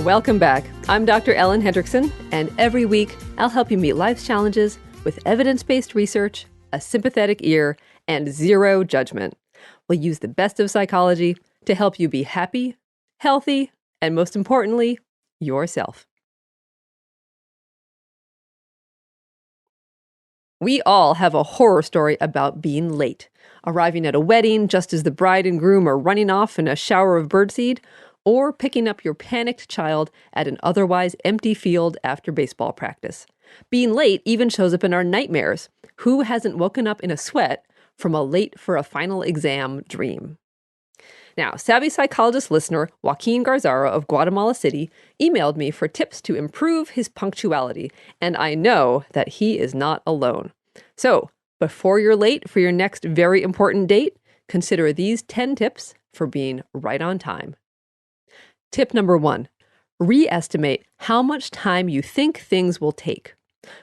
Welcome back. I'm Dr. Ellen Hendrickson, and every week I'll help you meet life's challenges with evidence-based research, a sympathetic ear, and zero judgment. We'll use the best of psychology to help you be happy, healthy, and most importantly, yourself. We all have a horror story about being late, arriving at a wedding just as the bride and groom are running off in a shower of birdseed, or picking up your panicked child at an otherwise empty field after baseball practice. Being late even shows up in our nightmares. Who hasn't woken up in a sweat from a late for a final exam dream? Now, savvy psychologist listener Joaquin Garzaro of Guatemala City emailed me for tips to improve his punctuality, and I know that he is not alone. So, before you're late for your next very important date, consider these 10 tips for being right on time. Tip number 1, re-estimate how much time you think things will take.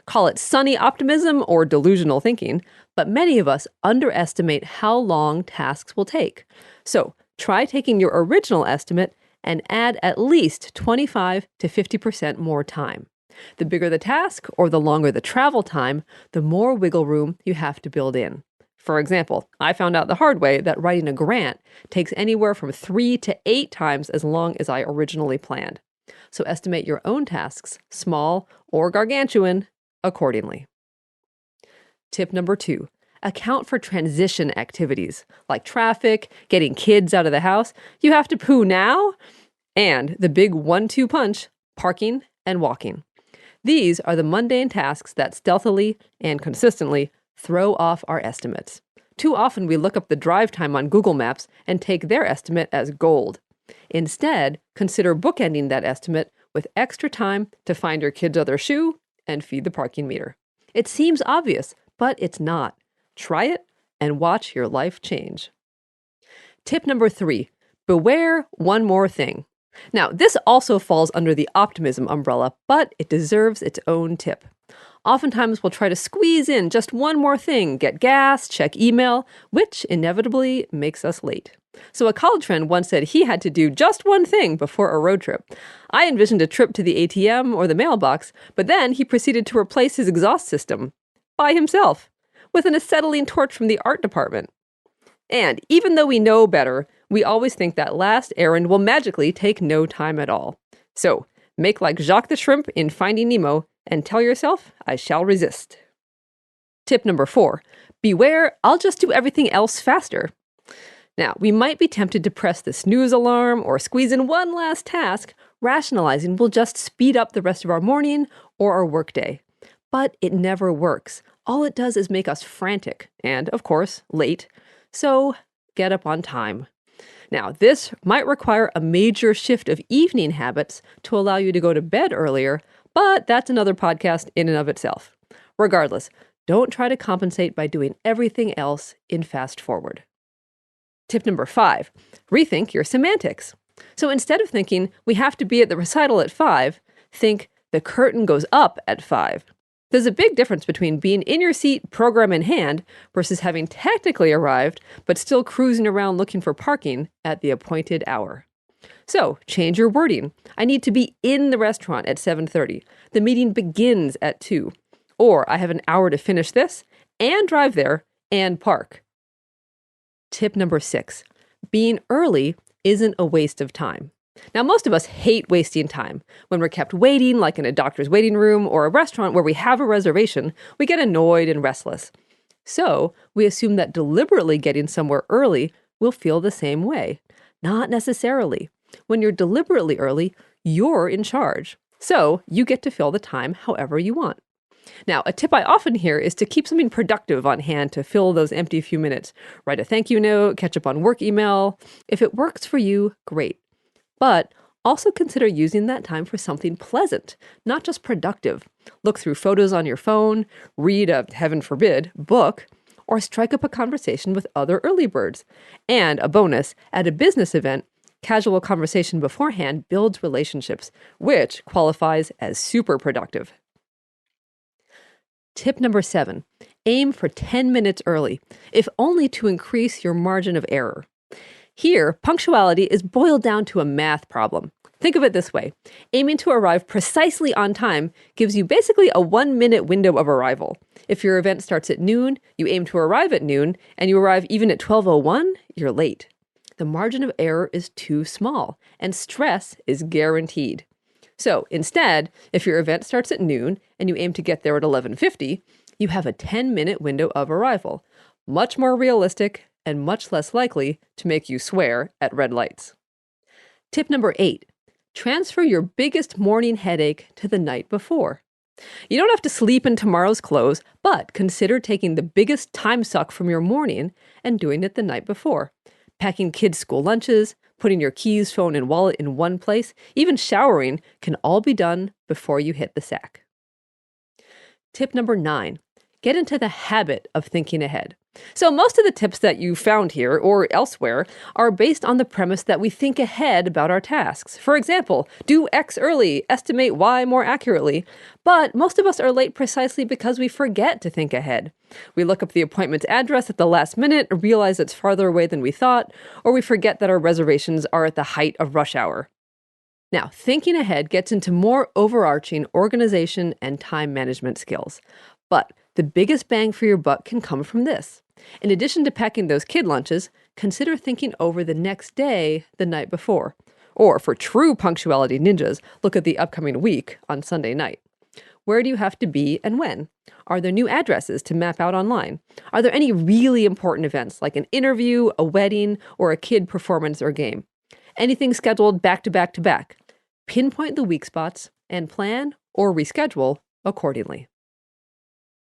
Call it sunny optimism or delusional thinking, but many of us underestimate how long tasks will take. So try taking your original estimate and add at least 25 to 50% more time. The bigger the task or the longer the travel time, the more wiggle room you have to build in. For example, I found out the hard way that writing a grant takes anywhere from 3 to 8 times as long as I originally planned. So estimate your own tasks, small or gargantuan, accordingly. Tip number 2, account for transition activities like traffic, getting kids out of the house, you have to poo now, and the big 1-2 punch, parking and walking. These are the mundane tasks that stealthily and consistently throw off our estimates. Too often we look up the drive time on Google Maps and take their estimate as gold. Instead, consider bookending that estimate with extra time to find your kid's other shoe and feed the parking meter. It seems obvious, but it's not. Try it and watch your life change. Tip number 3, beware one more thing. Now, this also falls under the optimism umbrella, but it deserves its own tip. Oftentimes, we'll try to squeeze in just one more thing, get gas, check email, which inevitably makes us late. So a college friend once said he had to do just one thing before a road trip. I envisioned a trip to the ATM or the mailbox, but then he proceeded to replace his exhaust system by himself with an acetylene torch from the art department. And even though we know better, we always think that last errand will magically take no time at all. So make like Jacques the Shrimp in Finding Nemo and tell yourself, I shall resist. Tip number 4, beware, I'll just do everything else faster. Now, we might be tempted to press the snooze alarm or squeeze in one last task, rationalizing we'll just speed up the rest of our morning or our workday. But it never works. All it does is make us frantic and, of course, late. So get up on time. Now, this might require a major shift of evening habits to allow you to go to bed earlier, but that's another podcast in and of itself. Regardless, don't try to compensate by doing everything else in fast forward. Tip number 5, rethink your semantics. So instead of thinking we have to be at the recital at 5, think the curtain goes up at 5. There's a big difference between being in your seat, program in hand, versus having technically arrived, but still cruising around looking for parking at the appointed hour. So change your wording. I need to be in the restaurant at 7:30. The meeting begins at 2. Or I have an hour to finish this and drive there and park. Tip number 6, being early isn't a waste of time. Now, most of us hate wasting time. When we're kept waiting, like in a doctor's waiting room or a restaurant where we have a reservation, we get annoyed and restless. So we assume that deliberately getting somewhere early will feel the same way. Not necessarily. When you're deliberately early, you're in charge. So you get to fill the time however you want. Now, a tip I often hear is to keep something productive on hand to fill those empty few minutes. Write a thank you note, catch up on work email. If it works for you, great. But also consider using that time for something pleasant, not just productive. Look through photos on your phone, read a, heaven forbid, book, or strike up a conversation with other early birds. And a bonus, at a business event, casual conversation beforehand builds relationships, which qualifies as super productive. Tip number 7, aim for 10 minutes early, if only to increase your margin of error. Here, punctuality is boiled down to a math problem. Think of it this way. Aiming to arrive precisely on time gives you basically a 1-minute window of arrival. If your event starts at noon, you aim to arrive at noon, and you arrive even at 12:01, you're late. The margin of error is too small, and stress is guaranteed. So instead, if your event starts at noon and you aim to get there at 11:50, you have a 10-minute window of arrival. Much more realistic and much less likely to make you swear at red lights. Tip number 8. Transfer your biggest morning headache to the night before. You don't have to sleep in tomorrow's clothes, but consider taking the biggest time suck from your morning and doing it the night before. Packing kids' school lunches, putting your keys, phone, and wallet in one place, even showering can all be done before you hit the sack. Tip number 9. Get into the habit of thinking ahead. So most of the tips that you found here or elsewhere are based on the premise that we think ahead about our tasks. For example, do X early, estimate Y more accurately. But most of us are late precisely because we forget to think ahead. We look up the appointment's address at the last minute, realize it's farther away than we thought, or we forget that our reservations are at the height of rush hour. Now, thinking ahead gets into more overarching organization and time management skills. But the biggest bang for your buck can come from this. In addition to packing those kid lunches, consider thinking over the next day the night before. Or for true punctuality ninjas, look at the upcoming week on Sunday night. Where do you have to be and when? Are there new addresses to map out online? Are there any really important events like an interview, a wedding, or a kid performance or game? Anything scheduled back to back to back? Pinpoint the weak spots and plan or reschedule accordingly.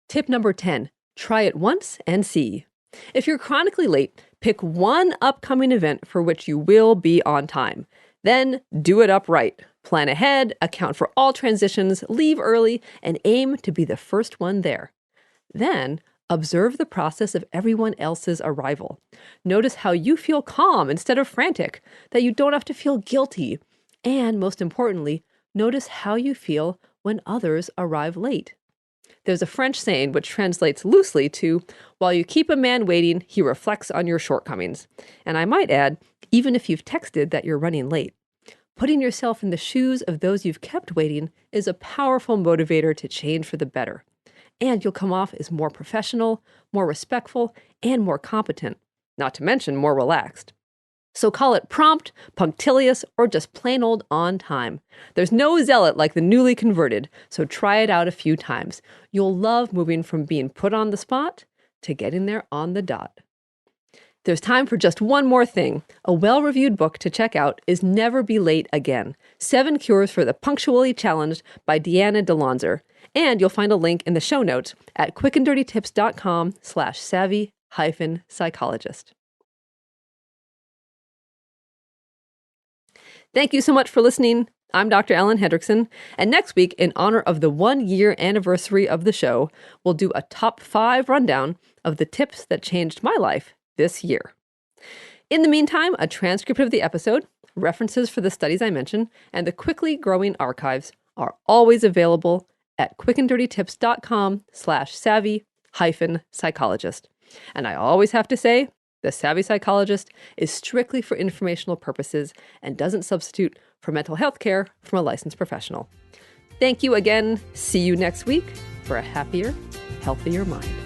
Tip number 10, try it once and see. If you're chronically late, pick one upcoming event for which you will be on time. Then do it upright. Plan ahead, account for all transitions, leave early, and aim to be the first one there. Then observe the process of everyone else's arrival. Notice how you feel calm instead of frantic, that you don't have to feel guilty. And most importantly, notice how you feel when others arrive late. There's a French saying which translates loosely to, while you keep a man waiting, he reflects on your shortcomings. And I might add, even if you've texted that you're running late. Putting yourself in the shoes of those you've kept waiting is a powerful motivator to change for the better. And you'll come off as more professional, more respectful, and more competent, not to mention more relaxed. So call it prompt, punctilious, or just plain old on time. There's no zealot like the newly converted, so try it out a few times. You'll love moving from being put on the spot to getting there on the dot. There's time for just one more thing. A well-reviewed book to check out is Never Be Late Again, 7 Cures for the Punctuality Challenged by Deanna DeLonzer. And you'll find a link in the show notes at quickanddirtytips.com/savvy-psychologist. Thank you so much for listening. I'm Dr. Ellen Hendrickson, and next week, in honor of the 1-year anniversary of the show, we'll do a top 5 rundown of the tips that changed my life this year. In the meantime, a transcript of the episode, references for the studies I mentioned, and the quickly growing archives are always available at quickanddirtytips.com/savvy-psychologist. And I always have to say, the Savvy Psychologist is strictly for informational purposes and doesn't substitute for mental health care from a licensed professional. Thank you again. See you next week for a happier, healthier mind.